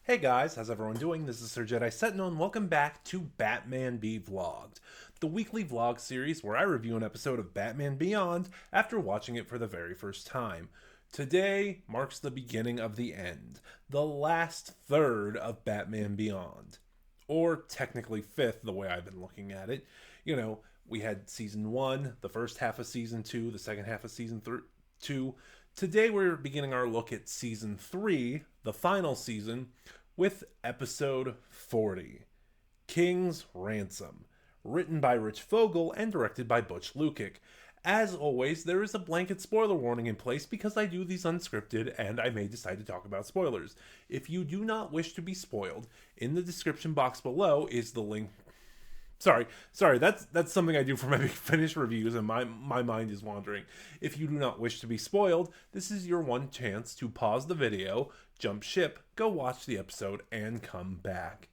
Hey guys, how's everyone doing? This is Sir Jedi Sentinel, and welcome back to Batman Be Vlogged, the weekly vlog series where I review an episode of Batman Beyond after watching it for the very first time. Today marks the beginning of the end, the last third of Batman Beyond. Or technically fifth, the way I've been looking at it. We had season 1, the first half of season 2, the second half of season 2. Today we're beginning our look at season 3, the final season, with episode 40, King's Ransom, written by Rich Fogel and directed by Butch Lukic. As always, there is a blanket spoiler warning in place because I do these unscripted and I may decide to talk about spoilers. If you do not wish to be spoiled, in the description box below is the link. Sorry, that's something I do for my finished reviews and my mind is wandering. If you do not wish to be spoiled, this is your one chance to pause the video, jump ship, go watch the episode, and come back.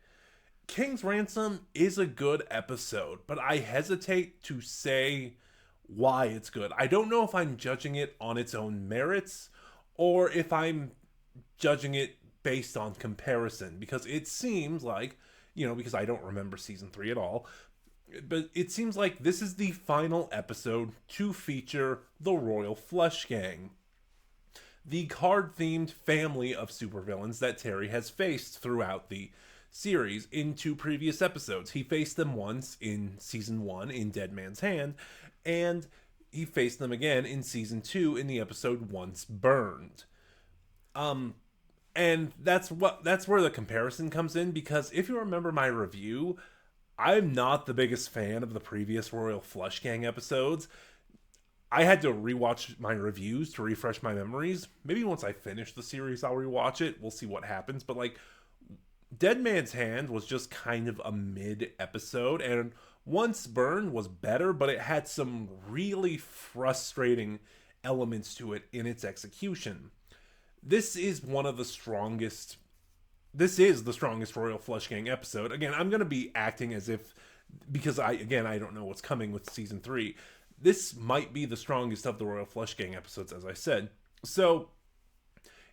King's Ransom is a good episode, but I hesitate to say why it's good. I don't know if I'm judging it on its own merits or if I'm judging it based on comparison, because it seems like, because I don't remember season 3 at all, but it seems like this is the final episode to feature the Royal Flush Gang, the card-themed family of supervillains that Terry has faced throughout the series in 2 previous episodes. He faced them once in season 1 in Dead Man's Hand, and he faced them again in season 2 in the episode Once Burned. And that's where the comparison comes in, because if you remember my review, I'm not the biggest fan of the previous Royal Flush Gang episodes. I had to rewatch my reviews to refresh my memories. Maybe once I finish the series, I'll rewatch it. We'll see what happens. But Dead Man's Hand was just kind of a mid episode, and Once Burned was better, but it had some really frustrating elements to it in its execution. This is the strongest Royal Flush Gang episode. Again, I'm going to be acting as if, because I don't know what's coming with season 3. This might be the strongest of the Royal Flush Gang episodes, as I said. So,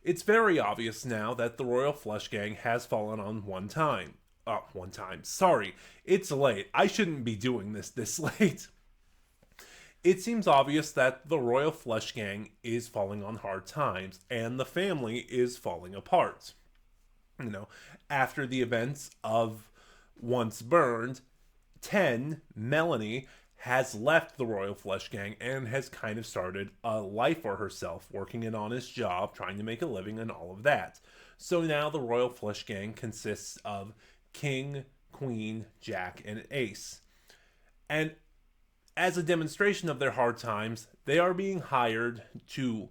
it's very obvious now that the Royal Flush Gang has fallen on one time. Sorry, it's late. I shouldn't be doing this late. It seems obvious that the Royal Flush Gang is falling on hard times, and the family is falling apart. After the events of Once Burned, Melanie, has left the Royal Flush Gang and has kind of started a life for herself, working an honest job, trying to make a living, and all of that. So now the Royal Flush Gang consists of King, Queen, Jack, and Ace. And as a demonstration of their hard times, they are being hired to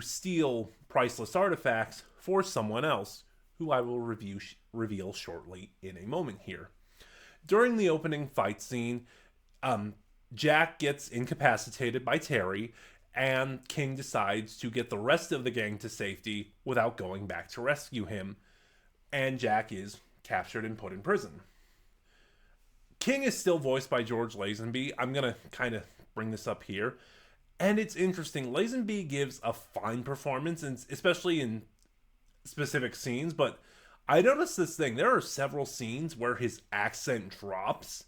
steal priceless artifacts for someone else, who I will reveal shortly in a moment here. During the opening fight scene, Jack gets incapacitated by Terry, and King decides to get the rest of the gang to safety without going back to rescue him, and Jack is captured and put in prison. King is still voiced by George Lazenby. I'm going to kind of bring this up here. And it's interesting. Lazenby gives a fine performance, and especially in specific scenes, but I noticed this thing. There are several scenes where his accent drops.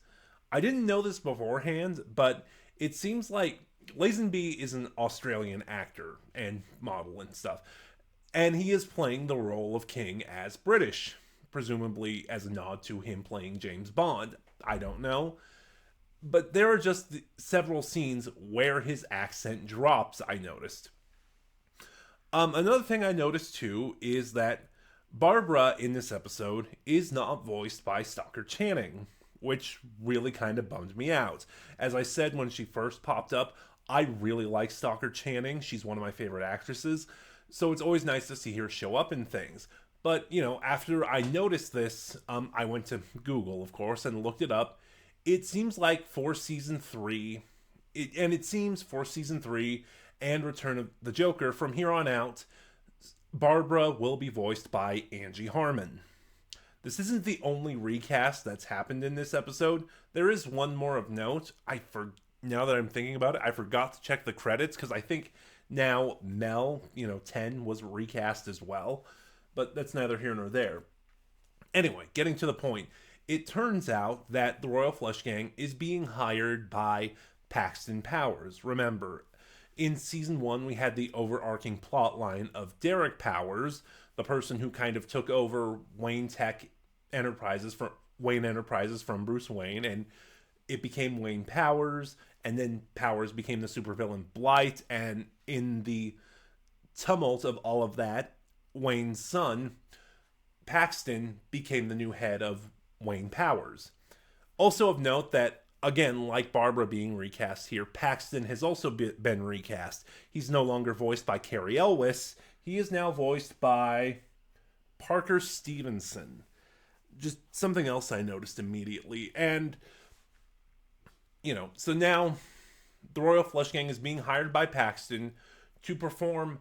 I didn't know this beforehand, but it seems like Lazenby is an Australian actor and model and stuff. And he is playing the role of King as British, presumably as a nod to him playing James Bond. I don't know. But there are just several scenes where his accent drops, I noticed. Another thing I noticed too is that Barbara in this episode is not voiced by Stockard Channing, which really kind of bummed me out. As I said when she first popped up, I really like Stockard Channing. She's one of my favorite actresses, so it's always nice to see her show up in things. But, after I noticed this, I went to Google, of course, and looked it up. It seems like for season 3, and Return of the Joker, from here on out, Barbara will be voiced by Angie Harmon. This isn't the only recast that's happened in this episode. There is one more of note. Now that I'm thinking about it, I forgot to check the credits, because I think now Mel, 10, was recast as well. but that's neither here nor there. Anyway, getting to the point, it turns out that the Royal Flush Gang is being hired by Paxton Powers. Remember, in season 1, we had the overarching plot line of Derek Powers, the person who kind of took over Wayne Enterprises from Bruce Wayne, and it became Wayne Powers, and then Powers became the supervillain Blight, and in the tumult of all of that, Wayne's son, Paxton, became the new head of Wayne Powers. Also of note that, again, like Barbara being recast here, Paxton has also been recast. He's no longer voiced by Cary Elwes. He is now voiced by Parker Stevenson. Just something else I noticed immediately. And, so now the Royal Flush Gang is being hired by Paxton to perform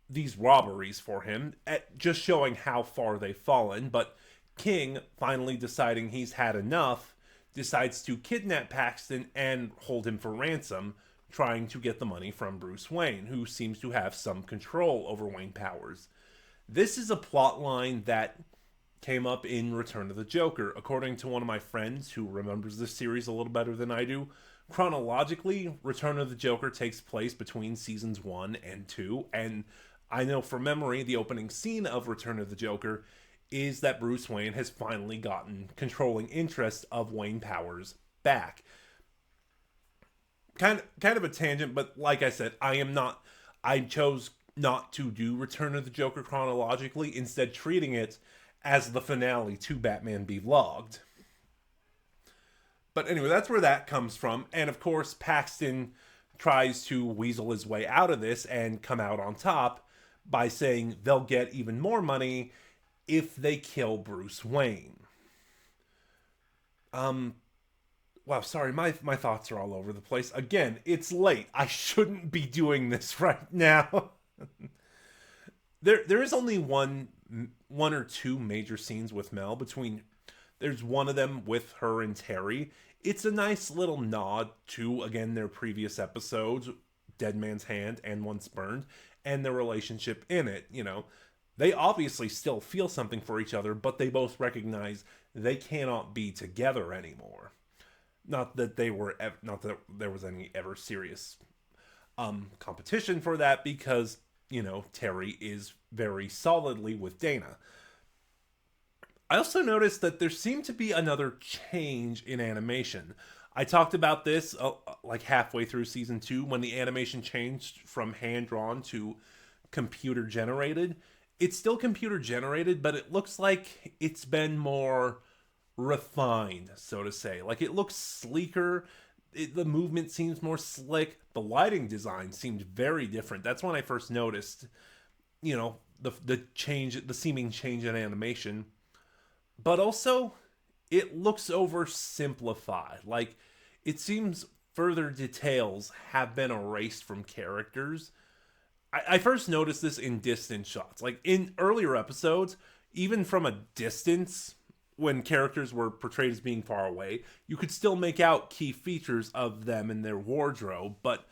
these robberies for him, at just showing how far they've fallen. But King, finally deciding he's had enough, decides to kidnap Paxton and hold him for ransom, trying to get the money from Bruce Wayne, who seems to have some control over Wayne Powers. This is a plot line that came up in Return of the Joker. According to one of my friends who remembers this series a little better than I do, chronologically, Return of the Joker takes place between seasons 1 and 2, and I know from memory the opening scene of Return of the Joker is that Bruce Wayne has finally gotten controlling interest of Wayne Powers back. Kind of a tangent, but like I said, I chose not to do Return of the Joker chronologically, instead treating it as the finale to Batman Be Vlogged. But anyway, that's where that comes from. And of course, Paxton tries to weasel his way out of this and come out on top by saying they'll get even more money if they kill Bruce Wayne. Wow, sorry, my thoughts are all over the place. Again, it's late. I shouldn't be doing this right now. There is only one or two major scenes with Mel between. There's one of them with her and Terry. It's a nice little nod to, again, their previous episodes, Dead Man's Hand and Once Burned, and their relationship in it. They obviously still feel something for each other, but they both recognize they cannot be together anymore. Not that there was any ever serious competition for that, because Terry is very solidly with Dana. I also noticed that there seemed to be another change in animation. I talked about this like halfway through season 2 when the animation changed from hand-drawn to computer-generated. It's still computer-generated, but it looks like it's been more refined, so to say. Like, it looks sleeker. The movement seems more slick. The lighting design seemed very different. That's when I first noticed, the change, the seeming change in animation. But also, it looks oversimplified. Like, it seems further details have been erased from characters. I first noticed this in distance shots. Like, in earlier episodes, even from a distance, when characters were portrayed as being far away, you could still make out key features of them and their wardrobe. But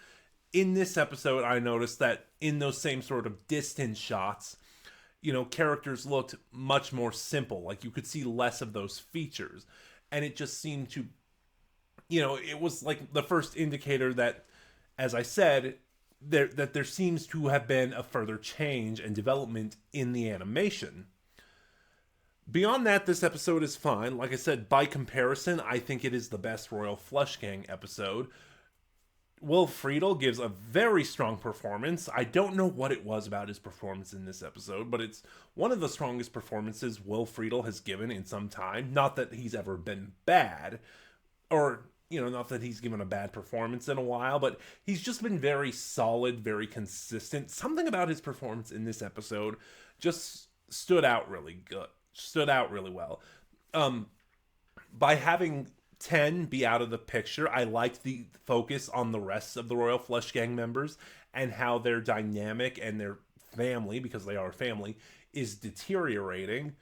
in this episode, I noticed that in those same sort of distance shots, characters looked much more simple. Like, you could see less of those features. And it just seemed to, it was like the first indicator that, as I said, there seems to have been a further change and development in the animation. Beyond that, this episode is fine. Like I said, by comparison, I think it is the best Royal Flush Gang episode. Will Friedle gives a very strong performance. I don't know what it was about his performance in this episode, but it's one of the strongest performances Will Friedle has given in some time. Not that he's ever been bad, or, not that he's given a bad performance in a while, but he's just been very solid, very consistent. Something about his performance in this episode just stood out really well. By having 10 be out of the picture, I liked the focus on the rest of the Royal Flush Gang members and how their dynamic and their family, because they are family, is deteriorating.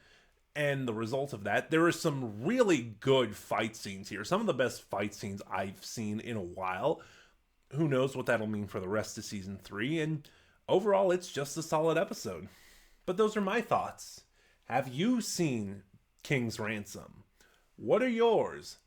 And the result of that, there are some really good fight scenes here. Some of the best fight scenes I've seen in a while. Who knows what that'll mean for the rest of season 3. And overall, it's just a solid episode. But those are my thoughts. Have you seen King's Ransom? What are yours?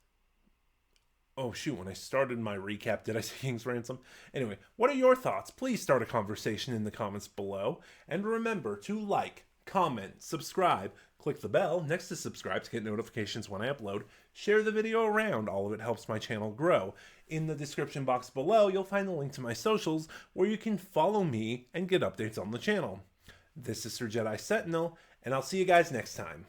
Oh shoot, when I started my recap, did I say King's Ransom? Anyway, what are your thoughts? Please start a conversation in the comments below. And remember to like, comment, subscribe, click the bell next to subscribe to get notifications when I upload, share the video around, all of it helps my channel grow. In the description box below, you'll find the link to my socials where you can follow me and get updates on the channel. This is Sir Jedi Sentinel, and I'll see you guys next time.